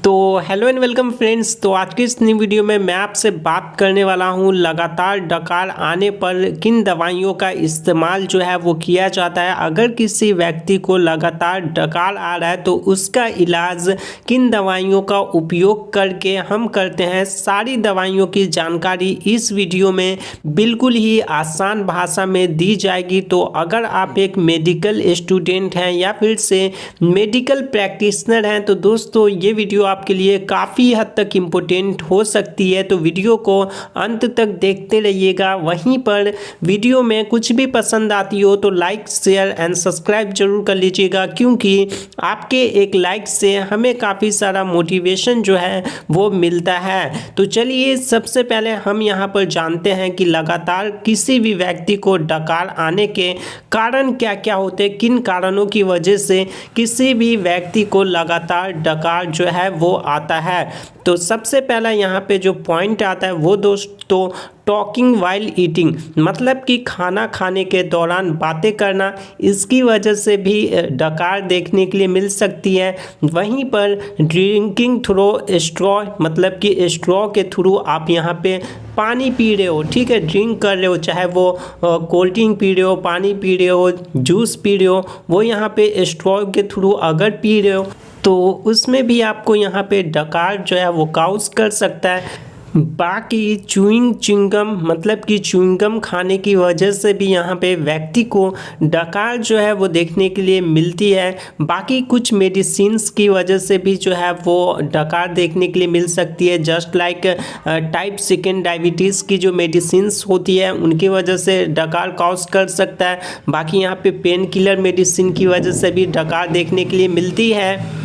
तो hello and welcome friends. तो आज की इस नई वीडियो में मैं आपसे बात करने वाला हूं लगातार डकार आने पर किन दवाइयों का इस्तेमाल जो है वो किया जाता है। अगर किसी व्यक्ति को लगातार डकार आ रहा है तो उसका इलाज किन दवाइयों का उपयोग करके हम करते हैं, सारी दवाइयों की जानकारी इस वीडियो में बिल्कुल ही आसान भाषा में दी जाएगी। तो अगर आप एक मेडिकल स्टूडेंट हैं या फिर से मेडिकल प्रैक्टिशनर हैं तो दोस्तों ये वीडियो आपके लिए काफ़ी हद तक इम्पोर्टेंट हो सकती है। तो वीडियो को अंत तक देखते रहिएगा। वहीं पर वीडियो में कुछ भी पसंद आती हो तो लाइक शेयर एंड सब्सक्राइब जरूर कर लीजिएगा, क्योंकि आपके एक लाइक से हमें काफ़ी सारा मोटिवेशन जो है वो मिलता है। तो चलिए सबसे पहले हम यहाँ पर जानते हैं कि लगातार किसी भी व्यक्ति को डकार आने के कारण क्या क्या होते हैं, किन कारणों की वजह से किसी भी व्यक्ति को लगातार डकार जो है वो आता है। तो सबसे पहला यहाँ पे जो पॉइंट आता है वो दोस्तों टॉकिंग वाइल ईटिंग, मतलब कि खाना खाने के दौरान बातें करना, इसकी वजह से भी डकार देखने के लिए मिल सकती है। वहीं पर ड्रिंकिंग थ्रू स्ट्रॉ, मतलब कि स्ट्रॉ के थ्रू आप यहाँ पे पानी पी रहे हो, ठीक है, ड्रिंक कर रहे हो, चाहे वो कोल्ड ड्रिंक पी रहे हो, पानी पी रहे हो, जूस पी रहे हो, वो यहाँ पे स्ट्रॉ के थ्रू अगर पी रहे हो तो उसमें भी आपको यहाँ पे डकार जो है वो काउज कर सकता है। बाकी च्युइंगम, मतलब कि च्युइंगम खाने की वजह से भी यहाँ पे व्यक्ति को डकार जो है वो देखने के लिए मिलती है। बाकी कुछ मेडिसिन्स की वजह से भी जो है वो डकार देखने के लिए मिल सकती है, जस्ट लाइक टाइप 2 डायबिटीज़ की जो मेडिसिन्स होती है उनकी वजह से डकार कॉज कर सकता है। बाकी यहाँ पे पेन किलर मेडिसिन की वजह से भी डकार देखने के लिए मिलती है।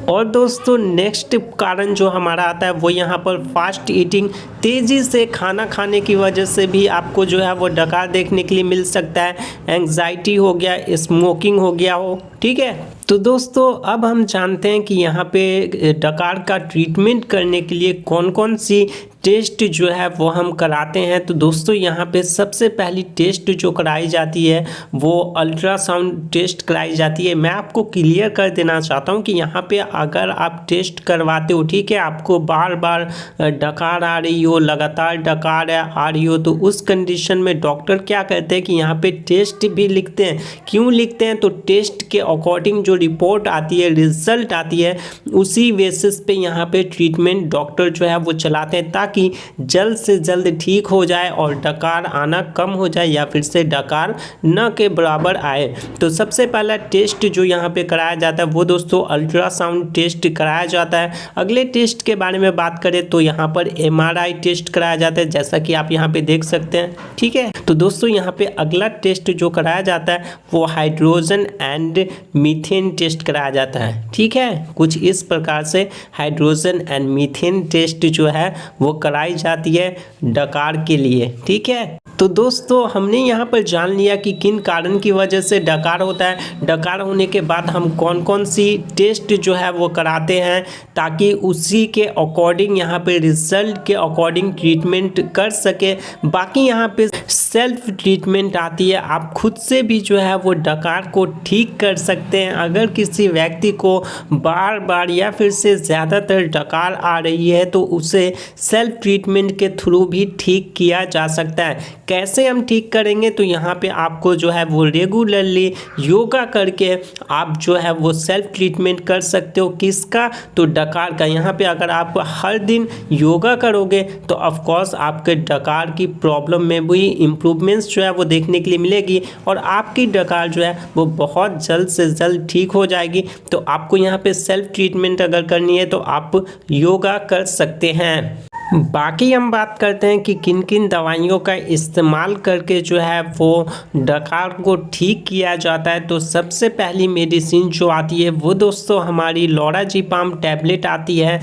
और दोस्तों नेक्स्ट कारण जो हमारा आता है वो यहाँ पर फास्ट ईटिंग, तेज़ी से खाना खाने की वजह से भी आपको जो है वो डकार देखने के लिए मिल सकता है। एंग्जाइटी हो गया, स्मोकिंग हो गया हो, ठीक है। तो दोस्तों अब हम जानते हैं कि यहाँ पे डकार का ट्रीटमेंट करने के लिए कौन कौन सी टेस्ट जो है वो हम कराते हैं। तो दोस्तों यहाँ पे सबसे पहली टेस्ट जो कराई जाती है वो अल्ट्रासाउंड टेस्ट कराई जाती है। मैं आपको क्लियर कर देना चाहता हूँ कि यहाँ पे अगर आप टेस्ट करवाते हो, ठीक है, आपको बार बार डकार आ रही हो, लगातार डकार आ रही हो, तो उस कंडीशन में डॉक्टर क्या कहते हैं कि यहाँ पे टेस्ट भी लिखते हैं। क्यों लिखते हैं? तो टेस्ट के अकॉर्डिंग जो रिपोर्ट आती है, रिजल्ट आती है, उसी बेसिस पे यहाँ पे ट्रीटमेंट डॉक्टर जो है वो चलाते हैं ताकि जल्द से जल्द ठीक हो जाए और डकार आना कम हो जाए या फिर से डकार न के बराबर आए। तो सबसे पहला टेस्ट जो यहाँ पे कराया जाता है वो दोस्तों अल्ट्रासाउंड टेस्ट कराया जाता है। अगले टेस्ट के बारे में बात करें तो यहाँ पर MRI टेस्ट कराया जाता है, जैसा कि आप यहाँ पे देख सकते हैं, ठीक है। तो दोस्तों यहाँ पे अगला टेस्ट जो कराया जाता है वो हाइड्रोजन एंड मीथेन टेस्ट कराया जाता है, ठीक है। कुछ इस प्रकार से हाइड्रोजन एंड मीथेन टेस्ट जो है वो कराई जाती है डकार के लिए, ठीक है। तो दोस्तों हमने यहाँ पर जान लिया कि किन कारण की वजह से डकार होता है। डकार होने के बाद हम कौन कौन सी टेस्ट जो है वो कराते हैं ताकि उसी के अकॉर्डिंग यहाँ पे रिजल्ट के अकॉर्डिंग ट्रीटमेंट कर सके। बाकी यहाँ पे सेल्फ ट्रीटमेंट आती है, आप खुद से भी जो है वो डकार को ठीक कर सकते हैं। अगर किसी व्यक्ति को बार बार या फिर से ज़्यादातर डकार आ रही है तो उसे सेल्फ ट्रीटमेंट के थ्रू भी ठीक किया जा सकता है। कैसे हम ठीक करेंगे? तो यहाँ पे आपको जो है वो रेगुलरली योगा करके आप जो है वो सेल्फ ट्रीटमेंट कर सकते हो। किसका? तो डकार का। यहाँ पे अगर आप हर दिन योगा करोगे तो ऑफ कोर्स आपके डकार की प्रॉब्लम में भी इम्प्रूवमेंट्स जो है वो देखने के लिए मिलेगी और आपकी डकार जो है वो बहुत जल्द से जल्द ठीक हो जाएगी। तो आपको यहाँ पे सेल्फ ट्रीटमेंट अगर करनी है तो आप योगा कर सकते हैं। बाकी हम बात करते हैं कि किन किन दवाइयों का इस्तेमाल करके जो है वो डकार को ठीक किया जाता है। तो सबसे पहली मेडिसिन जो आती है वो दोस्तों हमारी लोराज़ेपाम टैबलेट आती है।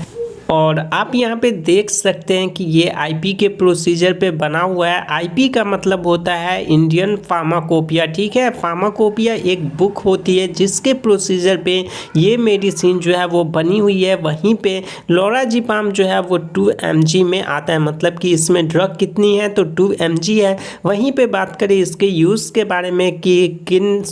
और आप यहाँ पे देख सकते हैं कि ये आईपी के प्रोसीजर पे बना हुआ है। आईपी का मतलब होता है इंडियन फार्माकोपिया, ठीक है। फार्माकोपिया एक बुक होती है जिसके प्रोसीजर पे ये मेडिसिन जो है वो बनी हुई है। वहीं पे लोराज़ेपाम जो है वो 2 mg में आता है, मतलब कि इसमें ड्रग कितनी है तो 2 mg है। वहीं पे बात करें इसके यूज़ के बारे में कि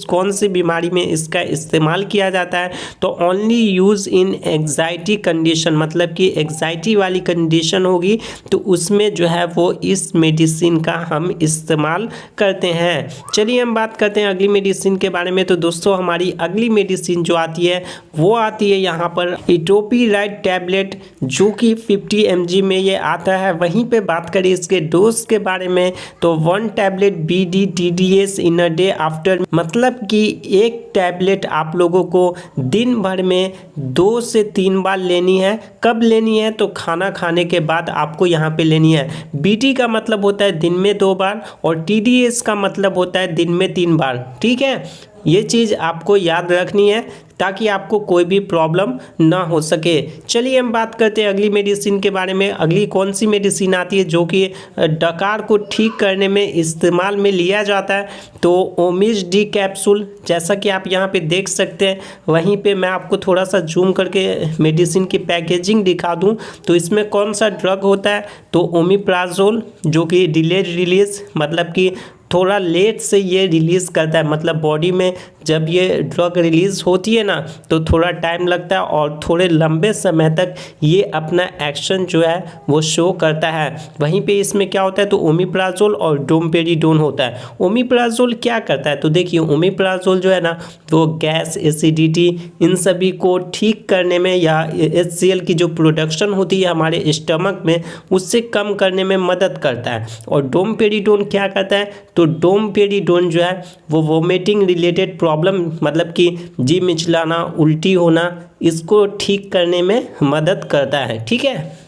कौन सी बीमारी में इसका इस्तेमाल किया जाता है, तो only use in anxiety condition, मतलब कि एग्जाइटी वाली कंडीशन होगी तो उसमें जो है वो इस मेडिसिन का हम इस्तेमाल करते हैं। चलिए हम बात करते हैं अगली मेडिसिन के बारे में। तो दोस्तों हमारी अगली मेडिसिन जो आती है वो आती है यहाँ पर इटोपिराइड टैबलेट, जो कि 50 mg में ये आता है। वहीं पे बात करें इसके डोज के बारे में तो 1 tablet BD/TDS in a day after, मतलब कि एक टैबलेट आप लोगों को दिन भर में 2 से 3 बार लेनी है। कब लेनी है तो खाना खाने के बाद आपको यहाँ पे लेनी है। BD का मतलब होता है दिन में 2 बार और TDS का मतलब होता है दिन में 3 बार, ठीक है। ये चीज़ आपको याद रखनी है ताकि आपको कोई भी प्रॉब्लम ना हो सके। चलिए हम बात करते हैं अगली मेडिसिन के बारे में। अगली कौन सी मेडिसिन आती है जो कि डकार को ठीक करने में इस्तेमाल में लिया जाता है, तो ओमिज डी कैप्सूल, जैसा कि आप यहाँ पे देख सकते हैं। वहीं पे मैं आपको थोड़ा सा जूम करके मेडिसिन की पैकेजिंग दिखा दूँ तो इसमें कौन सा ड्रग होता है तो ओमिप्राजोल, जो कि डिलेड रिलीज, मतलब कि थोड़ा लेट से ये रिलीज़ करता है, मतलब बॉडी में जब ये ड्रग रिलीज़ होती है ना तो थोड़ा टाइम लगता है और थोड़े लंबे समय तक ये अपना एक्शन जो है वो शो करता है। वहीं पे इसमें क्या होता है तो ओमिप्राजोल और डोमपेरिडोन होता है। ओमिप्राजोल क्या करता है तो देखिए, ओमिप्राजोल जो है ना वो गैस, एसिडिटी, इन सभी को ठीक करने में या HCl की जो प्रोडक्शन होती है हमारे स्टमक में उससे कम करने में मदद करता है। और डोमपेरिडोन क्या करता है तो डोमपेरिडोन जो है वो वोमिटिंग रिलेटेड प्रॉब्लम, मतलब कि जी मिचलाना, उल्टी होना, इसको ठीक करने में मदद करता है, ठीक है।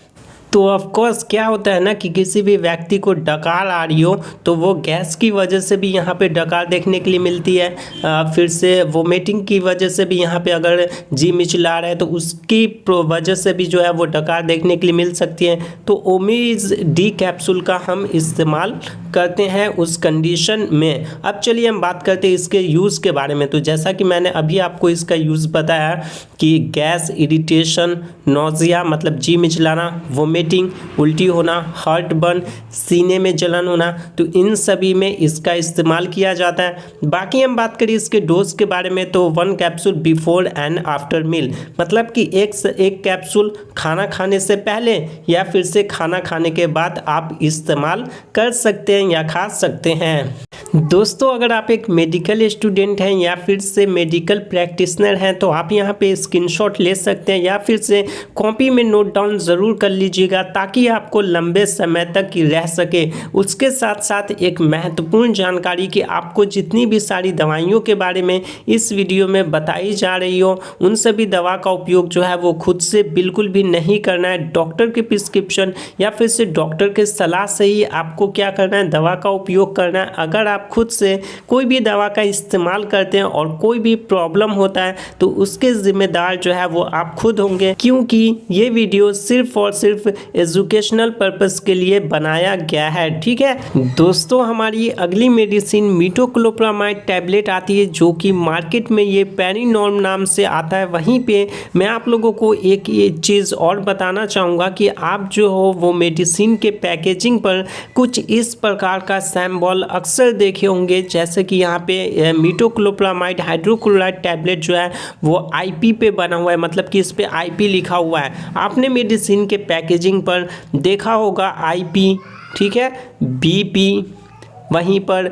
तो ऑफ कोर्स क्या होता है ना कि किसी भी व्यक्ति को डकार आ रही हो तो वो गैस की वजह से भी यहाँ पे डकार देखने के लिए मिलती है, फिर से वोमिटिंग की वजह से भी यहाँ पे अगर जी मिचला रहा है तो उसकी वजह से भी जो है वो डकार देखने के लिए मिल सकती है। तो ओमिज डी कैप्सूल का हम इस्तेमाल करते हैं उस कंडीशन में। अब चलिए हम बात करते हैं इसके यूज़ के बारे में। तो जैसा कि मैंने अभी आपको इसका यूज़ बताया कि गैस, इरिटेशन, नोजिया मतलब जी मिचलाना, वोमिटिंग, उल्टी होना, हार्ट बर्न, सीने में जलन होना, तो इन सभी में इसका इस्तेमाल किया जाता है। बाकी हम बात करें इसके डोज के बारे में तो 1 capsule before and after meal, मतलब कि एक कैप्सूल खाना खाने से पहले या फिर से खाना खाने के बाद आप इस्तेमाल कर सकते हैं या खा सकते हैं। दोस्तों अगर आप एक मेडिकल स्टूडेंट हैं या फिर से मेडिकल प्रैक्टिशनर हैं तो आप यहाँ पे स्क्रीनशॉट ले सकते हैं या फिर से कॉपी में नोट डाउन ज़रूर कर लीजिएगा ताकि आपको लंबे समय तक रह सके। उसके साथ साथ एक महत्वपूर्ण जानकारी कि आपको जितनी भी सारी दवाइयों के बारे में इस वीडियो में बताई जा रही हो उन सभी दवा का उपयोग जो है वो खुद से बिल्कुल भी नहीं करना है। डॉक्टर के प्रिस्क्रिप्शन या फिर से डॉक्टर के सलाह से ही आपको क्या करना है, दवा का उपयोग करना है। अगर आप खुद से कोई भी दवा का इस्तेमाल करते हैं और कोई भी प्रॉब्लम होता है तो उसके जिम्मेदार जो है वो आप खुद होंगे, क्योंकि ये वीडियो सिर्फ और सिर्फ एजुकेशनल पर्पस के लिए बनाया गया है, ठीक है। दोस्तों हमारी अगली मेडिसिन मीटोक्लोप्रामाइड टैबलेट आती है जो कि मार्केट में ये पेरिनॉर्म नाम से आता है। वहीं पे मैं आप लोगों को एक ये चीज़ और बताना चाहूँगा कि आप जो हो वो मेडिसिन के पैकेजिंग पर कुछ इस प्रकार का सिंबल अक्सर देखे होंगे, जैसे कि यहाँ पे मीटोक्लोप्रामाइड हाइड्रोक्लोराइड टैबलेट जो है वो IP पे बना हुआ है, मतलब कि इस पे IP लिखा हुआ है। आपने मेडिसिन के पैकेजिंग पर देखा होगा IP, ठीक है, BP, वहीं पर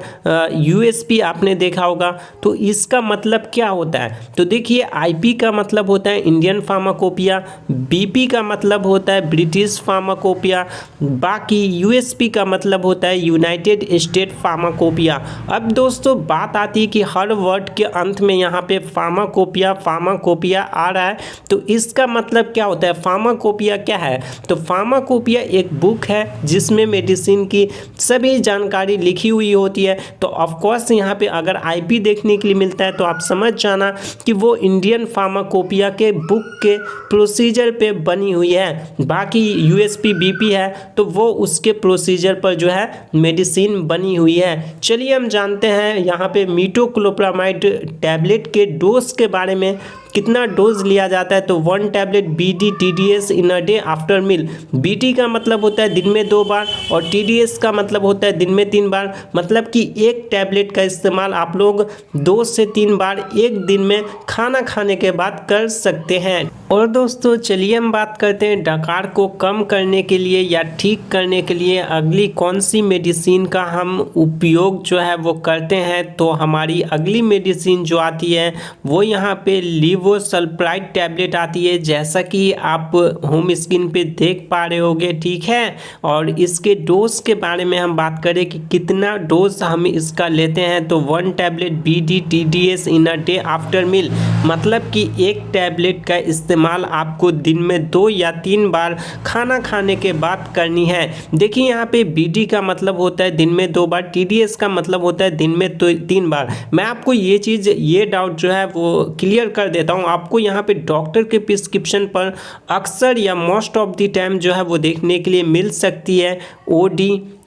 USP आपने देखा होगा। तो इसका मतलब क्या होता है तो देखिए, IP का मतलब होता है इंडियन फार्माकोपिया, BP का मतलब होता है ब्रिटिश फार्माकोपिया, बाकी USP का मतलब होता है यूनाइटेड स्टेट फार्माकोपिया। अब दोस्तों बात आती है कि हर वर्ड के अंत में यहाँ पे फार्माकोपिया आ रहा है, तो इसका मतलब क्या होता है, फार्माकोपिया क्या है तो फार्माकोपिया एक बुक है जिसमें मेडिसिन की सभी जानकारी लिखी लिखी हुई होती है। तो ऑफकोर्स यहाँ पे अगर आईपी देखने के लिए मिलता है तो आप समझ जाना कि वो इंडियन फार्माकोपिया के बुक के प्रोसीजर पे बनी हुई है। बाकी यूएसपी बीपी है तो वो उसके प्रोसीजर पर जो है मेडिसिन बनी हुई है। चलिए हम जानते हैं यहाँ पे मीटोक्लोप्रामाइड टैबलेट के डोज के बारे में। कितना डोज लिया जाता है तो 1 tablet BD TDS in a day after meal. BD का मतलब होता है दिन में 2 बार और TDS का मतलब होता है दिन में 3 बार। मतलब कि एक टैबलेट का इस्तेमाल आप लोग 2 से 3 बार एक दिन में खाना खाने के बाद कर सकते हैं। और दोस्तों चलिए हम बात करते हैं डकार को कम करने के लिए या ठीक करने के लिए अगली कौन सी मेडिसिन का हम उपयोग जो है वो करते हैं। तो हमारी अगली मेडिसिन जो आती है वो यहाँ पे लेवोसल्प्राइड टैबलेट आती है, जैसा कि आप होम स्क्रीन पे देख पा रहे होगे, ठीक है। और इसके डोज के बारे में हम बात करें कि कितना डोज हम इसका लेते हैं तो 1 tablet BD TDS in a day after meal. मतलब कि एक टैबलेट का इस्तेमाल आपको दिन में 2 या 3 बार खाना खाने के बाद करनी है। देखिए यहाँ पे BD का मतलब होता है दिन में 2 बार, TDS का मतलब होता है दिन में 3 बार। मैं आपको ये डाउट जो है वो क्लियर कर देता हूँ। आपको यहाँ पे डॉक्टर के प्रिस्क्रिप्शन पर अक्सर या मोस्ट ऑफ द टाइम जो है वो देखने के लिए मिल सकती है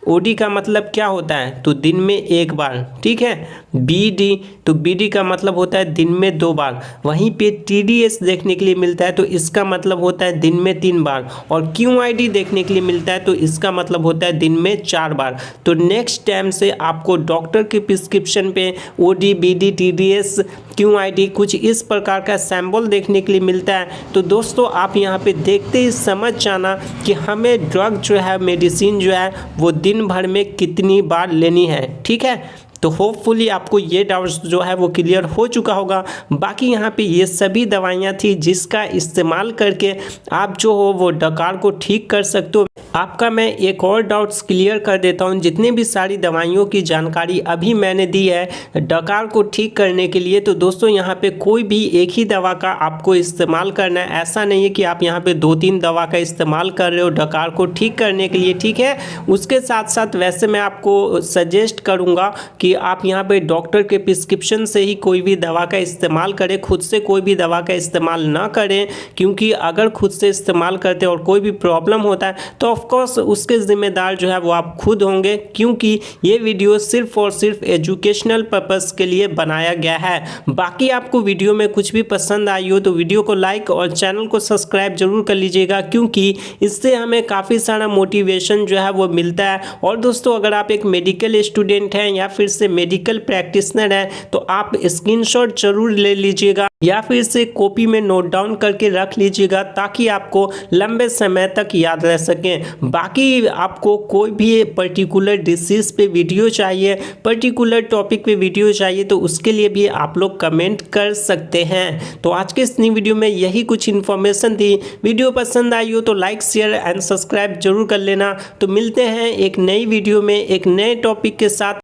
OD का मतलब क्या होता है तो दिन में 1 बार, ठीक है। BD तो BD का मतलब होता है दिन में 2 बार। वहीं पे TDS देखने के लिए मिलता है तो इसका मतलब होता है दिन में 3 बार। और QID देखने के लिए मिलता है तो इसका मतलब होता है दिन में 4 बार। तो नेक्स्ट टाइम से आपको डॉक्टर के प्रिस्क्रिप्शन पे OD BD TDS QID कुछ इस प्रकार का सैंपल देखने के लिए मिलता है। तो दोस्तों आप यहाँ पे देखते ही समझ जाना कि हमें ड्रग जो है मेडिसिन जो है वो दिन भर में कितनी बार लेनी है, ठीक है। तो होपफुली आपको ये डाउट्स जो है वो क्लियर हो चुका होगा। बाकी यहाँ पे ये सभी दवाइयाँ थी जिसका इस्तेमाल करके आप जो हो वो डकार को ठीक कर सकते हो। आपका मैं एक और डाउट्स क्लियर कर देता हूँ। जितनी भी सारी दवाइयों की जानकारी अभी मैंने दी है डकार को ठीक करने के लिए, तो दोस्तों यहाँ पे कोई भी एक ही दवा का आपको इस्तेमाल करना है। ऐसा नहीं है कि आप यहाँ पे 2-3 दवा का इस्तेमाल कर रहे हो डकार को ठीक करने के लिए, ठीक है। उसके साथ साथ वैसे मैं आपको सजेस्ट करूँगा कि आप यहाँ पे डॉक्टर के प्रिस्क्रिप्शन से ही कोई भी दवा का इस्तेमाल करें, खुद से कोई भी दवा का इस्तेमाल ना करें। क्योंकि अगर खुद से इस्तेमाल करते और कोई भी प्रॉब्लम होता है तो ऑफकोर्स उसके ज़िम्मेदार जो है वो आप खुद होंगे। क्योंकि ये वीडियो सिर्फ और सिर्फ एजुकेशनल पर्पस के लिए बनाया गया है। बाकी आपको वीडियो में कुछ भी पसंद आई हो तो वीडियो को लाइक और चैनल को सब्सक्राइब जरूर कर लीजिएगा, क्योंकि इससे हमें काफ़ी सारा मोटिवेशन जो है वो मिलता है। और दोस्तों अगर आप एक मेडिकल स्टूडेंट हैं या फिर से मेडिकल प्रैक्टिशनर है तो आप स्क्रीनशॉट जरूर ले लीजिएगा या फिर से कॉपी में नोट डाउन करके रख लीजिएगा, ताकि आपको लंबे समय तक याद रह सके। बाकी आपको कोई भी पर्टिकुलर डिसीज पे वीडियो चाहिए, पर्टिकुलर टॉपिक पे वीडियो चाहिए तो उसके लिए भी आप लोग कमेंट कर सकते हैं। तो आज के इस नई वीडियो में यही कुछ इन्फॉर्मेशन थी। वीडियो पसंद आई हो तो लाइक शेयर एंड सब्सक्राइब जरूर कर लेना। तो मिलते हैं एक नई वीडियो में एक नए टॉपिक के साथ।